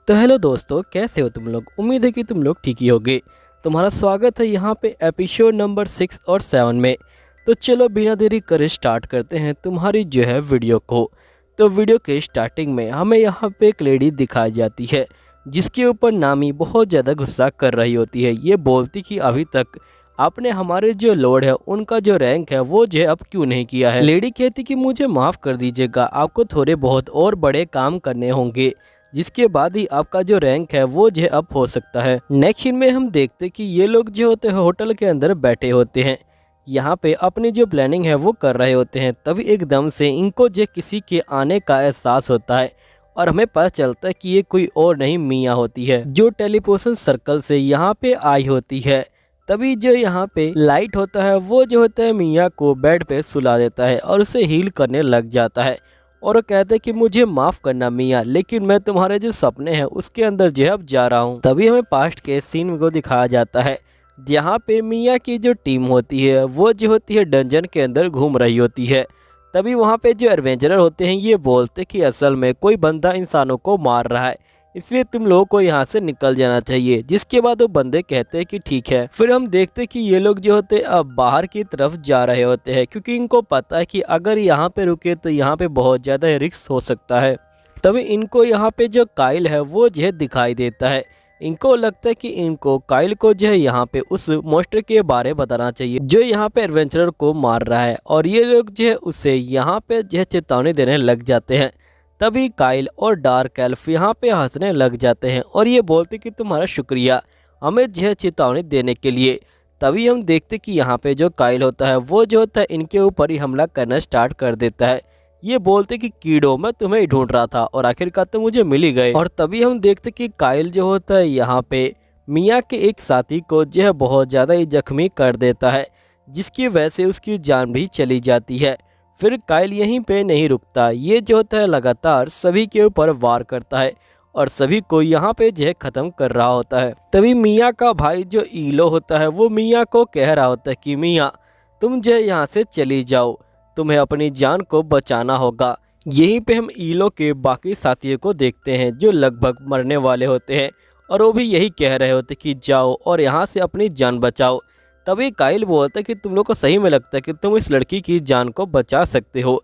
तो हेलो दोस्तों, कैसे हो तुम लोग। उम्मीद है कि तुम लोग ठीक ही होगे। तुम्हारा स्वागत है यहाँ पे एपिसोड नंबर 6 और 7 में। तो चलो बिना देरी करे स्टार्ट करते हैं तुम्हारी जो है वीडियो को। तो वीडियो के स्टार्टिंग में हमें यहाँ पे एक लेडी दिखाई जाती है जिसके ऊपर नामी बहुत ज़्यादा गुस्सा कर रही होती है। ये बोलती कि अभी तक आपने हमारे जो लॉर्ड है उनका जो रैंक है वो जो है अब क्यों नहीं किया है। लेडी कहती कि मुझे माफ़ कर दीजिएगा, आपको थोड़े बहुत और बड़े काम करने होंगे जिसके बाद ही आपका जो रैंक है वो जो अप हो सकता है। नेक्स्ट सीन में हम देखते कि ये लोग जो होते हैं होटल के अंदर बैठे होते हैं, यहाँ पे अपनी जो प्लानिंग है वो कर रहे होते हैं। तभी एकदम से इनको जो किसी के आने का एहसास होता है और हमें पता चलता है कि ये कोई और नहीं मियाँ होती है जो टेलीपोर्शन सर्कल से यहाँ पे आई होती है। तभी जो यहाँ पे लाइट होता है वो जो होता है मियाँ को बेड पे सुला देता है और उसे हील करने लग जाता है और वो कहते हैं कि मुझे माफ़ करना मियाँ, लेकिन मैं तुम्हारे जो सपने हैं उसके अंदर जो है अब जा रहा हूँ। तभी हमें पास्ट के सीन को दिखाया जाता है जहाँ पे मियाँ की जो टीम होती है वो जो होती है डंजन के अंदर घूम रही होती है। तभी वहाँ पे जो एडवेंचरर होते हैं ये बोलते कि असल में कोई बंदा इंसानों को मार रहा है, इसलिए तुम लोगों को यहाँ से निकल जाना चाहिए। जिसके बाद वो बंदे कहते हैं कि ठीक है। फिर हम देखते कि ये लोग जो होते अब बाहर की तरफ जा रहे होते हैं क्योंकि इनको पता है कि अगर यहाँ पे रुके तो यहाँ पे बहुत ज़्यादा रिस्क हो सकता है। तभी इनको यहाँ पे जो काइल है वो जो है दिखाई देता है। इनको लगता है कि इनको काइल को जो है यहाँ पे उस मोस्टर के बारे बताना चाहिए जो यहाँ पे एडवेंचरर को मार रहा है, और ये लोग जो है उसे यहाँ पे जो है चेतावनी देने लग जाते हैं। तभी काइल और डार्क एल्फ यहाँ पे हंसने लग जाते हैं और ये बोलते कि तुम्हारा शुक्रिया हमें जो है चेतावनी देने के लिए। तभी हम देखते कि यहाँ पे जो काइल होता है वो जो होता है इनके ऊपर ही हमला करना स्टार्ट कर देता है। ये बोलते कि कीड़ो मैं तुम्हें ढूंढ रहा था और आखिरकार तो मुझे मिल ही गए। और तभी हम देखते कि काइल जो होता है यहाँ पे मियाँ के एक साथी को जो है बहुत ज़्यादा ही जख्मी कर देता है जिसकी वजह से उसकी जान भी चली जाती है। फिर काइल यहीं पे नहीं रुकता, ये जो होता है लगातार सभी के ऊपर वार करता है और सभी को यहाँ पे जो है ख़त्म कर रहा होता है। तभी मियाँ का भाई जो ईलो होता है वो मियाँ को कह रहा होता है कि मियाँ तुम जो है यहाँ से चली जाओ, तुम्हें अपनी जान को बचाना होगा। यहीं पे हम ईलो के बाकी साथियों को देखते हैं जो लगभग मरने वाले होते हैं और वो भी यही कह रहे होते कि जाओ और यहाँ से अपनी जान बचाओ। तभी काइल बोलता है कि तुम लोग को सही में लगता है कि तुम इस लड़की की जान को बचा सकते हो।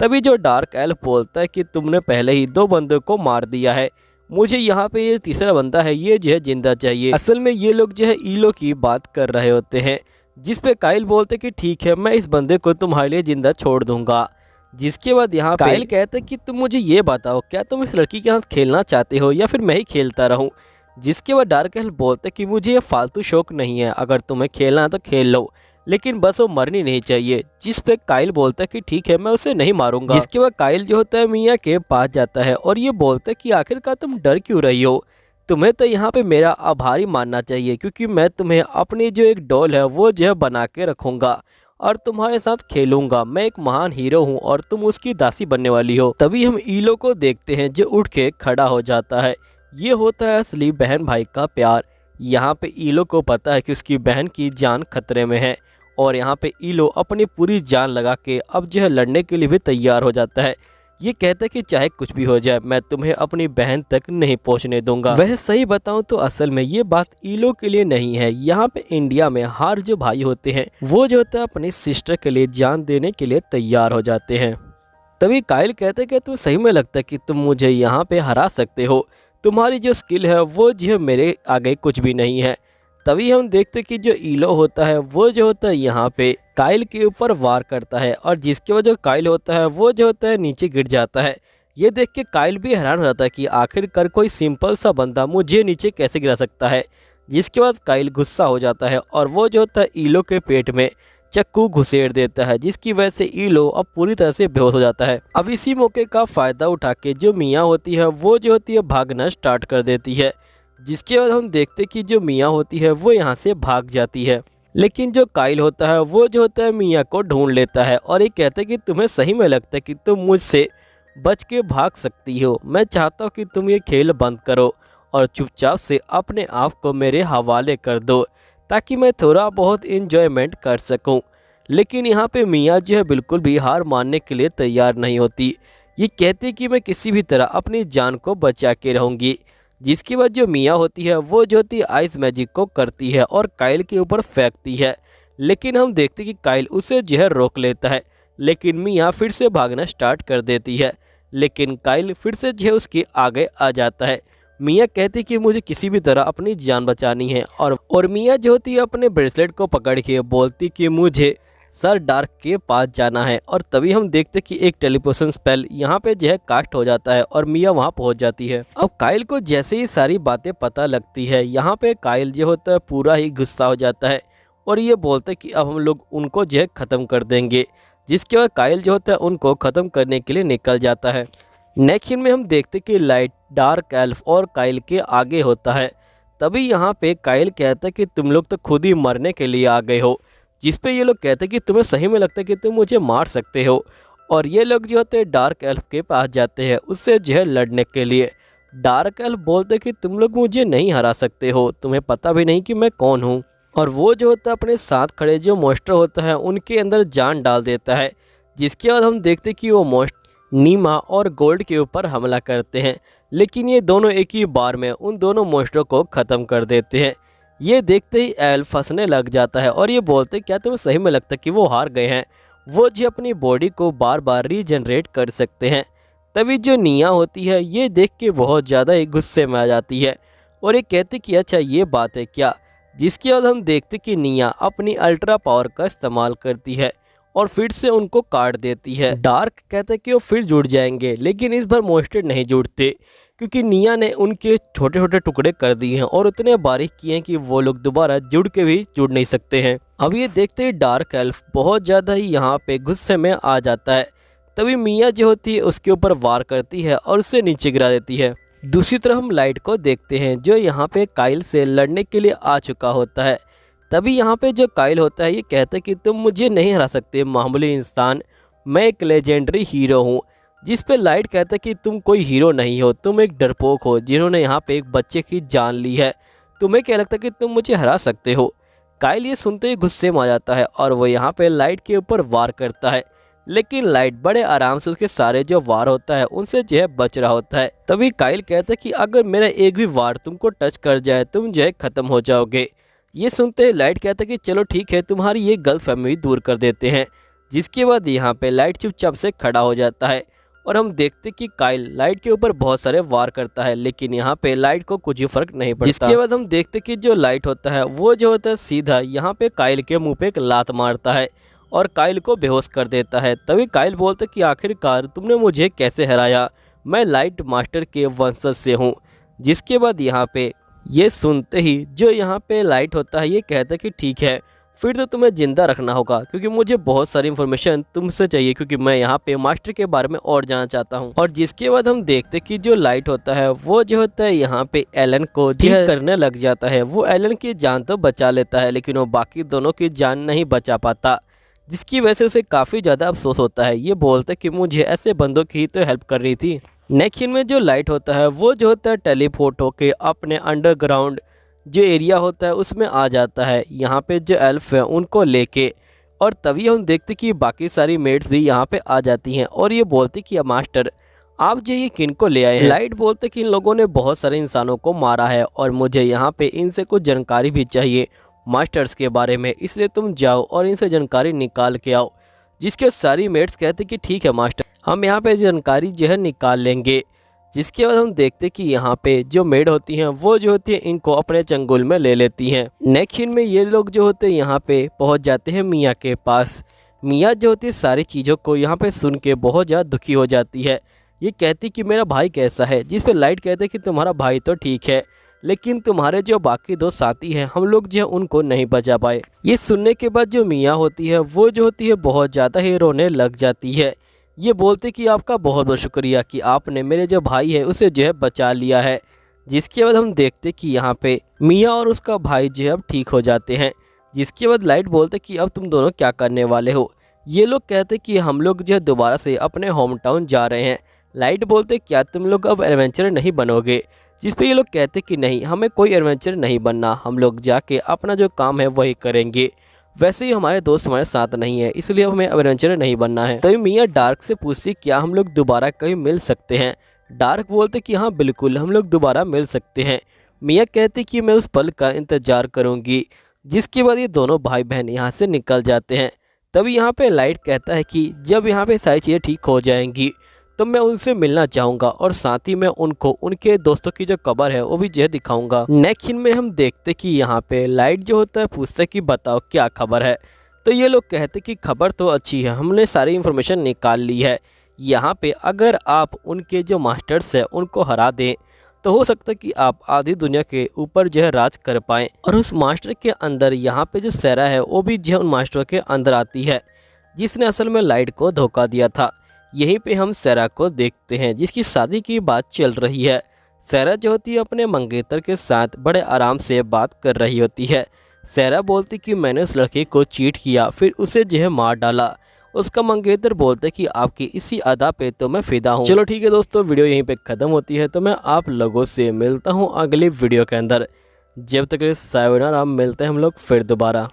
तभी जो डार्क एल्फ बोलता है कि तुमने पहले ही 2 बंदों को मार दिया है, मुझे यहाँ पे ये तीसरा बंदा है ये जो है जिंदा चाहिए। असल में ये लोग जो है ईलो की बात कर रहे होते हैं, जिस पे काइल बोलते कि ठीक है मैं इस बंदे को तुम्हारे लिए जिंदा छोड़ दूंगा। जिसके बाद यहाँ काइल कहते कि तुम मुझे ये बताओ क्या तुम इस लड़की के साथ खेलना चाहते हो या फिर मैं ही खेलता रहूँ। जिसके बाद डार्क एल्फ बोलते कि मुझे ये फालतू शौक नहीं है, अगर तुम्हें खेलना है तो खेल लो, लेकिन बस वो मरनी नहीं चाहिए। जिस पे काइल बोलता है कि ठीक है मैं उसे नहीं मारूंगा। जिसके बाद काइल जो होता है मियाँ के पास जाता है और ये बोलता है कि आखिरकार तुम डर क्यों रही हो, तुम्हें तो यहाँ पे मेरा आभारी मानना चाहिए क्योंकि मैं तुम्हें अपनी जो एक डॉल है वो जो है बना के रखूँगा और तुम्हारे साथ खेलूंगा। मैं एक महान हीरो हूँ और तुम उसकी दासी बनने वाली हो। तभी हम ईलो को देखते हैं जो उठ के खड़ा हो जाता है। ये होता है असली बहन भाई का प्यार। यहाँ पे ईलो को पता है कि उसकी बहन की जान खतरे में है और यहाँ पे ईलो अपनी पूरी जान लगा के अब जो है लड़ने के लिए भी तैयार हो जाता है। ये कहता है कि चाहे कुछ भी हो जाए मैं तुम्हें अपनी बहन तक नहीं पहुंचने दूंगा। वह सही बताऊं तो असल में ये बात ईलो के लिए नहीं है। यहाँ पे इंडिया में हर जो भाई होते हैं वो जो होता है अपनी सिस्टर के लिए जान देने के लिए तैयार हो जाते हैं। तभी काइल कहते हैं कि तुम्हें सही में लगता है कि तुम मुझे यहाँ पे हरा सकते हो, तुम्हारी जो स्किल है वो जो है मेरे आगे कुछ भी नहीं है। तभी हम देखते कि जो ईलो होता है वो जो होता है यहाँ पे काइल के ऊपर वार करता है और जिसके वजह काइल होता है वो जो होता है नीचे गिर जाता है। ये देख के काइल भी हैरान हो जाता है कि आखिरकार कोई सिंपल सा बंदा मुझे नीचे कैसे गिरा सकता है। जिसके बाद काइल गुस्सा हो जाता है और वो जो होता है ईलो के पेट में चक्कू घुसेड़ देता है, जिसकी वजह से ईलो अब पूरी तरह से बेहोश हो जाता है। अब इसी मौके का फ़ायदा उठा के जो मियाँ होती है वो जो होती है भागना स्टार्ट कर देती है। जिसके बाद हम देखते कि जो मियाँ होती है वो यहाँ से भाग जाती है, लेकिन जो काइल होता है वो जो होता है मियाँ को ढूंढ लेता है और ये कहता है कि तुम्हें सही में लगता है कि तुम मुझसे बच के भाग सकती हो। मैं चाहता हूँ कि तुम ये खेल बंद करो और चुपचाप से अपने आप को मेरे हवाले कर दो ताकि मैं थोड़ा बहुत इंजॉयमेंट कर सकूं। लेकिन यहाँ पे मियाँ जो है बिल्कुल भी हार मानने के लिए तैयार नहीं होती। ये कहती कि मैं किसी भी तरह अपनी जान को बचा के रहूँगी। जिसके बाद जो मिया होती है वो जो होती है आइस मैजिक को करती है और काइल के ऊपर फेंकती है, लेकिन हम देखते कि काइल उसे जो है रोक लेता है, लेकिन मिया फिर से भागना स्टार्ट कर देती है, लेकिन काइल फिर से जो है उसके आगे आ जाता है। मिया कहती कि मुझे किसी भी तरह अपनी जान बचानी है और मिया जो होती है अपने ब्रेसलेट को पकड़ के बोलती कि मुझे सर डार्क के पास जाना है। और तभी हम देखते कि एक टेलीपोर्टेशन स्पेल यहाँ पे जो है कास्ट हो जाता है और मिया वहाँ पहुँच जाती है। अब काइल को जैसे ही सारी बातें पता लगती है, यहाँ पे काइल जो होता है पूरा ही गुस्सा हो जाता है और ये बोलते कि अब हम लोग उनको जो है ख़त्म कर देंगे, जिसके बाद काइल जो होता है उनको ख़त्म करने के लिए निकल जाता है। नेक्स्ट सीन में हम देखते कि लाइट डार्क एल्फ और काइल के आगे होता है। तभी यहाँ पे काइल कहता है कि तुम लोग तो खुद ही मरने के लिए आ गए हो, जिस पे ये लोग कहते हैं कि तुम्हें सही में लगता है कि तुम मुझे मार सकते हो। और ये लोग जो होते हैं डार्क एल्फ के पास जाते हैं उससे जो है लड़ने के लिए। डार्क एल्फ बोलते कि तुम लोग मुझे नहीं हरा सकते हो, तुम्हें पता भी नहीं कि मैं कौन हूँ। और वो जो होता है अपने साथ खड़े जो मॉन्स्टर होता है उनके अंदर जान डाल देता है, जिसके बाद हम देखते कि वो मॉन्स्टर नीमा और गोल्ड के ऊपर हमला करते हैं, लेकिन ये दोनों एक ही बार में उन दोनों मॉन्स्टरों को ख़त्म कर देते हैं। ये देखते ही एल्फ फंसने लग जाता है और ये बोलते क्या तुम्हें सही में लगता है कि वो हार गए हैं, वो जी अपनी बॉडी को बार बार रीजनरेट कर सकते हैं। तभी जो निया होती है ये देख के बहुत ज़्यादा ही गुस्से में आ जाती है और ये कहती कि अच्छा ये बात है क्या, जिसके बाद हम देखते कि निया अपनी अल्ट्रा पावर का इस्तेमाल करती है और फिर से उनको काट देती है। डार्क कहते हैं कि वो फिर जुड़ जाएंगे, लेकिन इस बार मॉन्स्टर नहीं जुड़ते क्योंकि निया ने उनके छोटे छोटे टुकड़े कर दिए हैं और उतने बारीक किए हैं कि वो लोग दोबारा जुड़ के भी जुड़ नहीं सकते हैं। अब ये देखते ही डार्क एल्फ बहुत ज़्यादा ही यहाँ पे गुस्से में आ जाता है। तभी मिया जो होती है उसके ऊपर वार करती है और उसे नीचे गिरा देती है। दूसरी तरफ हम लाइट को देखते हैं जो यहाँ पे काइल से लड़ने के लिए आ चुका होता है। तभी यहाँ पे जो काइल होता है ये कहता है कि तुम मुझे नहीं हरा सकते मामूली इंसान, मैं एक लेजेंडरी हीरो हूँ। जिस पे लाइट कहता है कि तुम कोई हीरो नहीं हो, तुम एक डरपोक हो जिन्होंने यहाँ पे एक बच्चे की जान ली है, तुम्हें क्या लगता है कि तुम मुझे हरा सकते हो। काइल ये सुनते ही गुस्से में आ जाता है और वो यहाँ पे लाइट के ऊपर वार करता है, लेकिन लाइट बड़े आराम से उसके सारे जो वार होता है उनसे जो है बच रहा होता है। तभी काइल कहता है कि अगर मेरा एक भी वार तुमको टच कर जाए तुम जो है ख़त्म हो जाओगे। ये सुनते ही लाइट कहता है कि चलो ठीक है, तुम्हारी ये गलतफहमी दूर कर देते हैं। जिसके बाद यहाँ पे लाइट चुपचाप से खड़ा हो जाता है और हम देखते कि काइल लाइट के ऊपर बहुत सारे वार करता है, लेकिन यहाँ पे लाइट को कुछ ही फर्क नहीं पड़ता। जिसके बाद हम देखते कि जो लाइट होता है वो जो होता है सीधा यहाँ पे काइल के मुंह पे एक लात मारता है और काइल को बेहोश कर देता है। तभी काइल बोलता कि आखिरकार तुमने मुझे कैसे हराया, मैं लाइट मास्टर के वंशज से हूँ। जिसके बाद यहाँ पे ये सुनते ही जो यहाँ पे लाइट होता है ये कहता है कि ठीक है, फिर तो तुम्हें ज़िंदा रखना होगा क्योंकि मुझे बहुत सारी इन्फॉर्मेशन तुमसे चाहिए, क्योंकि मैं यहाँ पे मास्टर के बारे में और जानना चाहता हूँ। और जिसके बाद हम देखते कि जो लाइट होता है वो जो होता है यहाँ पे एलन को ठीक करने लग जाता है। वो एलन की जान तो बचा लेता है लेकिन वो बाकी दोनों की जान नहीं बचा पाता, जिसकी वजह से उसे काफ़ी ज़्यादा अफसोस होता है। ये बोलता है कि मुझे ऐसे बंदों की ही तो हेल्प कर रही थी। नेक्स्ट सीन में जो लाइट होता है वो जो होता है टेलीपोर्ट होके अपने अंडरग्राउंड जो एरिया होता है उसमें आ जाता है, यहाँ पे जो एल्फ है उनको लेके। और तभी हम देखते कि बाकी सारी मेड्स भी यहाँ पे आ जाती हैं और ये बोलती कि मास्टर आप जो ये किन को ले आए हैं। लाइट बोलते कि इन लोगों ने बहुत सारे इंसानों को मारा है और मुझे यहाँ पे इनसे कुछ जानकारी भी चाहिए मास्टर्स के बारे में, इसलिए तुम जाओ और इनसे जानकारी निकाल के आओ। जिसके सारी मेट्स कहते कि ठीक है मास्टर, हम यहाँ पे जानकारी जो है निकाल लेंगे। जिसके बाद हम देखते कि यहाँ पे जो मेड होती हैं वो जो होती है इनको अपने चंगुल में ले लेती हैं। नेक्स्ट सीन में ये लोग जो होते हैं यहाँ पे पहुँच जाते हैं मिया के पास। मिया जो होती है सारी चीज़ों को यहाँ पे सुन के बहुत ज़्यादा दुखी हो जाती है। ये कहती कि मेरा भाई कैसा है, जिस पे लाइट कहते हैं कि तुम्हारा भाई तो ठीक है लेकिन तुम्हारे जो बाकी दो साथी हैं हम लोग जो है उनको नहीं बचा पाए। ये सुनने के बाद जो मिया होती है वो जो होती है बहुत ज़्यादा ही रोने लग जाती है। ये बोलते कि आपका बहुत बहुत शुक्रिया कि आपने मेरे जो भाई है उसे जो है बचा लिया है। जिसके बाद हम देखते कि यहाँ पे मिया और उसका भाई जो है अब ठीक हो जाते हैं। जिसके बाद लाइट बोलते कि अब तुम दोनों क्या करने वाले हो। ये लोग कहते कि हम लोग जो है दोबारा से अपने होम टाउन जा रहे हैं। लाइट बोलते क्या तुम लोग अब एडवेंचर नहीं बनोगे, जिस पे ये लोग कहते कि नहीं, हमें कोई एडवेंचर नहीं बनना, हम लोग जाके अपना जो काम है वही करेंगे। वैसे ही हमारे दोस्त हमारे साथ नहीं है इसलिए हमें एडवेंचर नहीं बनना है। तभी मिया डार्क से पूछती क्या हम लोग दोबारा कहीं मिल सकते हैं। डार्क बोलते कि हाँ बिल्कुल हम लोग दोबारा मिल सकते हैं। मिया कहती कि मैं उस पल का इंतज़ार करूँगी। जिसके बाद ये दोनों भाई बहन यहाँ से निकल जाते हैं। तभी यहाँ पे लाइट कहता है कि जब यहाँ पे सारी चीज़ें ठीक हो जाएंगी तो मैं उनसे मिलना चाहूँगा और साथ ही मैं उनको उनके दोस्तों की जो कब्र है वो भी जो है दिखाऊँगा। नेक्स्ट सीन में हम देखते कि यहाँ पे लाइट जो होता है पूछता है कि बताओ क्या खबर है। तो ये लोग कहते कि खबर तो अच्छी है, हमने सारी इन्फॉर्मेशन निकाल ली है। यहाँ पे अगर आप उनके जो मास्टर्स है उनको हरा दें तो हो सकता है कि आप आधी दुनिया के ऊपर जो है राज कर पाएँ। और उस मास्टर के अंदर यहाँ पे जो सैरा है वो भी जो है उन मास्टरों के अंदर आती है जिसने असल में लाइट को धोखा दिया था। यहीं पे हम सैरा को देखते हैं जिसकी शादी की बात चल रही है। सैरा जो होती है अपने मंगेतर के साथ बड़े आराम से बात कर रही होती है। सैरा बोलती कि मैंने उस लड़के को चीट किया फिर उसे जो है मार डाला। उसका मंगेतर बोलते कि आपकी इसी अदा पे तो मैं फिदा हूँ। चलो ठीक है दोस्तों, वीडियो यहीं पे ख़त्म होती है तो मैं आप लोगों से मिलता हूँ अगली वीडियो के अंदर। जब तक सायोनारा, मिलते हैं हम लोग फिर दोबारा।